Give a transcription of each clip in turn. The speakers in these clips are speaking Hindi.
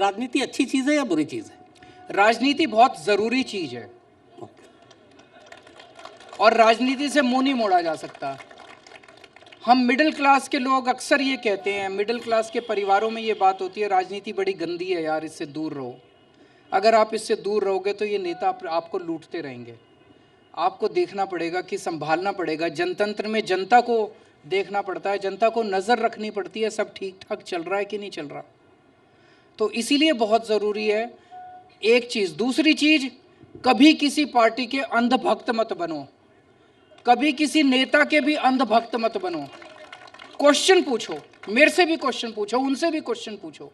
राजनीति अच्छी चीज़ है या बुरी चीज़ है? राजनीति बहुत ज़रूरी चीज़ है और राजनीति से मुंह नहीं मोड़ा जा सकता। हम मिडिल क्लास के लोग अक्सर ये कहते हैं, मिडिल क्लास के परिवारों में ये बात होती है, राजनीति बड़ी गंदी है यार, इससे दूर रहो। अगर आप इससे दूर रहोगे तो ये नेता आपको लूटते रहेंगे। आपको देखना पड़ेगा कि संभालना पड़ेगा। जनतंत्र में जनता को देखना पड़ता है, जनता को नज़र रखनी पड़ती है, सब ठीक ठाक चल रहा है कि नहीं चल रहा। तो इसीलिए बहुत ज़रूरी है एक चीज़। दूसरी चीज़, कभी किसी पार्टी के अंधभक्त मत बनो, कभी किसी नेता के भी अंधभक्त मत बनो। क्वेश्चन पूछो, मेरे से भी क्वेश्चन पूछो, उनसे भी क्वेश्चन पूछो।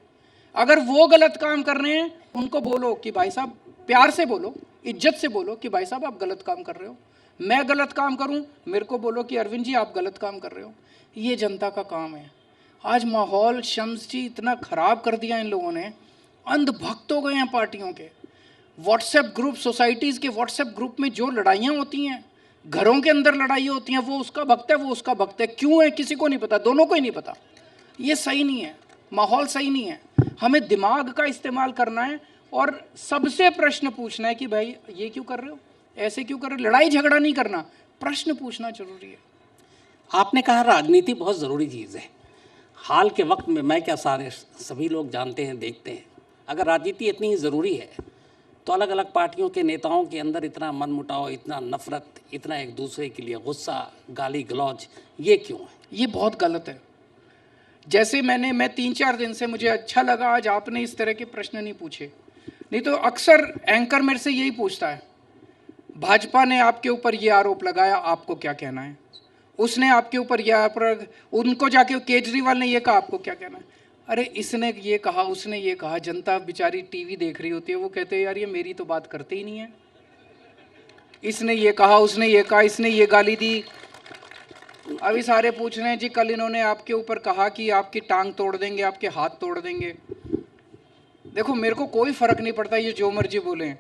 अगर वो गलत काम कर रहे हैं उनको बोलो कि भाई साहब, प्यार से बोलो, इज्जत से बोलो कि भाई साहब आप गलत काम कर रहे हो। मैं गलत काम करूं, मेरे को बोलो कि अरविंद जी आप गलत काम कर रहे हो। ये जनता का काम है। आज माहौल शम्स जी इतना खराब कर दिया इन लोगों ने, अंधभक्त हो गए हैं पार्टियों के। व्हाट्सएप ग्रुप, सोसाइटीज़ के व्हाट्सएप ग्रुप में जो लड़ाइयाँ होती हैं, घरों के अंदर लड़ाई होती हैं, वो उसका भक्त है, वो उसका भक्त है। क्यों है किसी को नहीं पता, दोनों को ही नहीं पता। ये सही नहीं है, माहौल सही नहीं है। हमें दिमाग का इस्तेमाल करना है और सबसे प्रश्न पूछना है कि भाई ये क्यों कर रहे हो, ऐसे क्यों कर रहे हो। लड़ाई झगड़ा नहीं करना, प्रश्न पूछना जरूरी है। आपने कहा राजनीति बहुत ज़रूरी चीज़ है। हाल के वक्त में मैं क्या, सारे सभी लोग जानते हैं, देखते हैं, अगर राजनीति इतनी ज़रूरी है तो अलग अलग पार्टियों के नेताओं के अंदर इतना मनमुटाव, इतना नफरत, इतना एक दूसरे के लिए गुस्सा, गाली गलौज, ये क्यों है? ये बहुत गलत है। जैसे मैं 3-4 दिन से, मुझे अच्छा लगा आज आपने इस तरह के प्रश्न नहीं पूछे। नहीं तो अक्सर एंकर मेरे से यही पूछता है, भाजपा ने आपके ऊपर ये आरोप लगाया, आपको क्या कहना है। उसने आपके ऊपर यह आरोप, उनको जाके केजरीवाल ने ये कहा, आपको क्या कहना है। अरे इसने ये कहा, उसने ये कहा। जनता बेचारी टीवी देख रही होती है, वो कहते हैं यार ये मेरी तो बात करते ही नहीं है। इसने ये कहा, उसने ये कहा, इसने ये गाली दी। अभी सारे पूछ रहे हैं जी कल इन्होंने आपके ऊपर कहा कि आपकी टांग तोड़ देंगे, आपके हाथ तोड़ देंगे। देखो मेरे को कोई फर्क नहीं पड़ता, ये जो मर्जी बोले।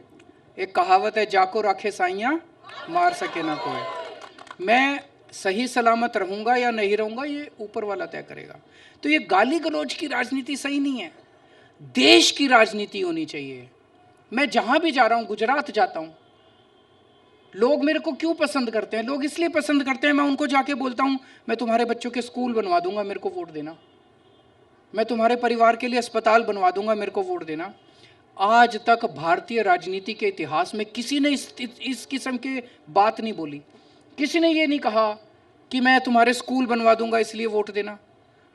एक कहावत है, जाको राखे साइयां मार सके ना कोई। मैं सही सलामत रहूंगा या नहीं रहूंगा ये ऊपर वाला तय करेगा। तो ये गाली गलौज की राजनीति सही नहीं है। देश की राजनीति होनी चाहिए। मैं जहां भी जा रहा हूं, गुजरात जाता हूं, लोग मेरे को क्यों पसंद करते हैं? लोग इसलिए पसंद करते हैं, मैं उनको जाके बोलता हूं मैं तुम्हारे बच्चों के स्कूल बनवा दूंगा, मेरे को वोट देना। मैं तुम्हारे परिवार के लिए अस्पताल बनवा दूंगा, मेरे को वोट देना। आज तक भारतीय राजनीति के इतिहास में किसी ने इस किस्म की बात नहीं बोली। किसी ने ये नहीं कहा कि मैं तुम्हारे स्कूल बनवा दूंगा इसलिए वोट देना।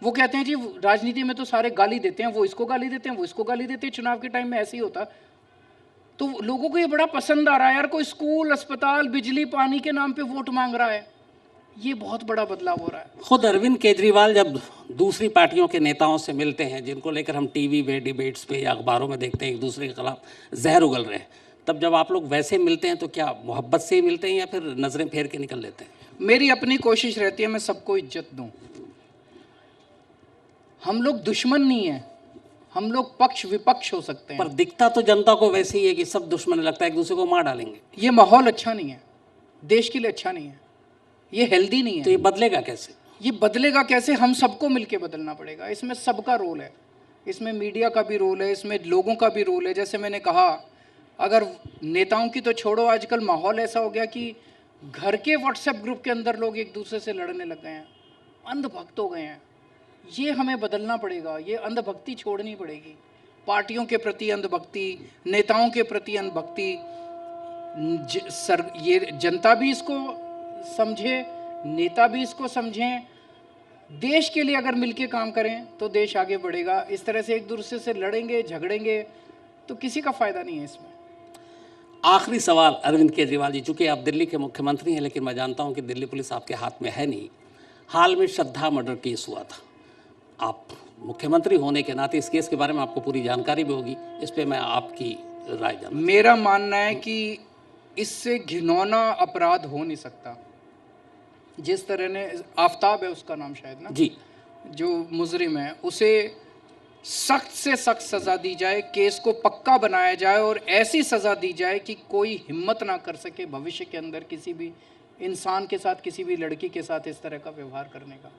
वो कहते हैं जी राजनीति में तो सारे गाली देते हैं, वो इसको गाली देते हैं, वो इसको गाली देते हैं। चुनाव के टाइम में ऐसे ही होता। तो लोगों को ये बड़ा पसंद आ रहा है यार, कोई स्कूल, अस्पताल, बिजली, पानी के नाम पे वोट मांग रहा है। ये बहुत बड़ा बदलाव हो रहा है। खुद अरविंद केजरीवाल जब दूसरी पार्टियों के नेताओं से मिलते हैं, जिनको लेकर हम टीवी पे, डिबेट्स पे या अखबारों में देखते हैं एक दूसरे के खिलाफ जहर उगल रहे हैं, तब जब आप लोग वैसे मिलते हैं तो क्या मोहब्बत से ही मिलते हैं या फिर नज़रें फेर के निकल लेते हैं? मेरी अपनी कोशिश रहती है मैं सबको इज्जत दूं। हम लोग दुश्मन नहीं है, हम लोग पक्ष विपक्ष हो सकते हैं। पर दिखता तो जनता को वैसे ही है कि सब दुश्मन, लगता है एक दूसरे को मार डालेंगे। ये माहौल अच्छा नहीं है, देश के लिए अच्छा नहीं है, ये हेल्दी नहीं है। तो ये बदलेगा कैसे? ये बदलेगा कैसे? हम सबको मिलके बदलना पड़ेगा। इसमें सबका रोल है, इसमें मीडिया का भी रोल है, इसमें लोगों का भी रोल है। जैसे मैंने कहा, अगर नेताओं की तो छोड़ो, आजकल माहौल ऐसा हो गया कि घर के व्हाट्सएप ग्रुप के अंदर लोग एक दूसरे से लड़ने लग गए हैं, अंधभक्त हो गए हैं। ये हमें बदलना पड़ेगा, ये अंधभक्ति छोड़नी पड़ेगी। पार्टियों के प्रति अंधभक्ति, नेताओं के प्रति अंधभक्ति, ये जनता भी इसको समझे, नेता भी इसको समझें। देश के लिए अगर मिलके काम करें तो देश आगे बढ़ेगा। इस तरह से एक दूसरे से लड़ेंगे, झगड़ेंगे तो किसी का फायदा नहीं है इसमें। आखिरी सवाल अरविंद केजरीवाल जी, चूंकि आप दिल्ली के मुख्यमंत्री हैं, लेकिन मैं जानता हूं कि दिल्ली पुलिस आपके हाथ में है नहीं। हाल में श्रद्धा मर्डर केस हुआ था, आप मुख्यमंत्री होने के नाते इस केस के बारे में आपको पूरी जानकारी भी होगी, इस पे मैं आपकी राय जानना। मेरा मानना है कि इससे घिनौना अपराध हो नहीं सकता। जिस तरह ने, आफ्ताब है उसका नाम शायद ना जी, जो मुजरिम है, उसे सख्त से सख्त सज़ा दी जाए, केस को पक्का बनाया जाए और ऐसी सज़ा दी जाए कि कोई हिम्मत ना कर सके भविष्य के अंदर किसी भी इंसान के साथ, किसी भी लड़की के साथ इस तरह का व्यवहार करने का।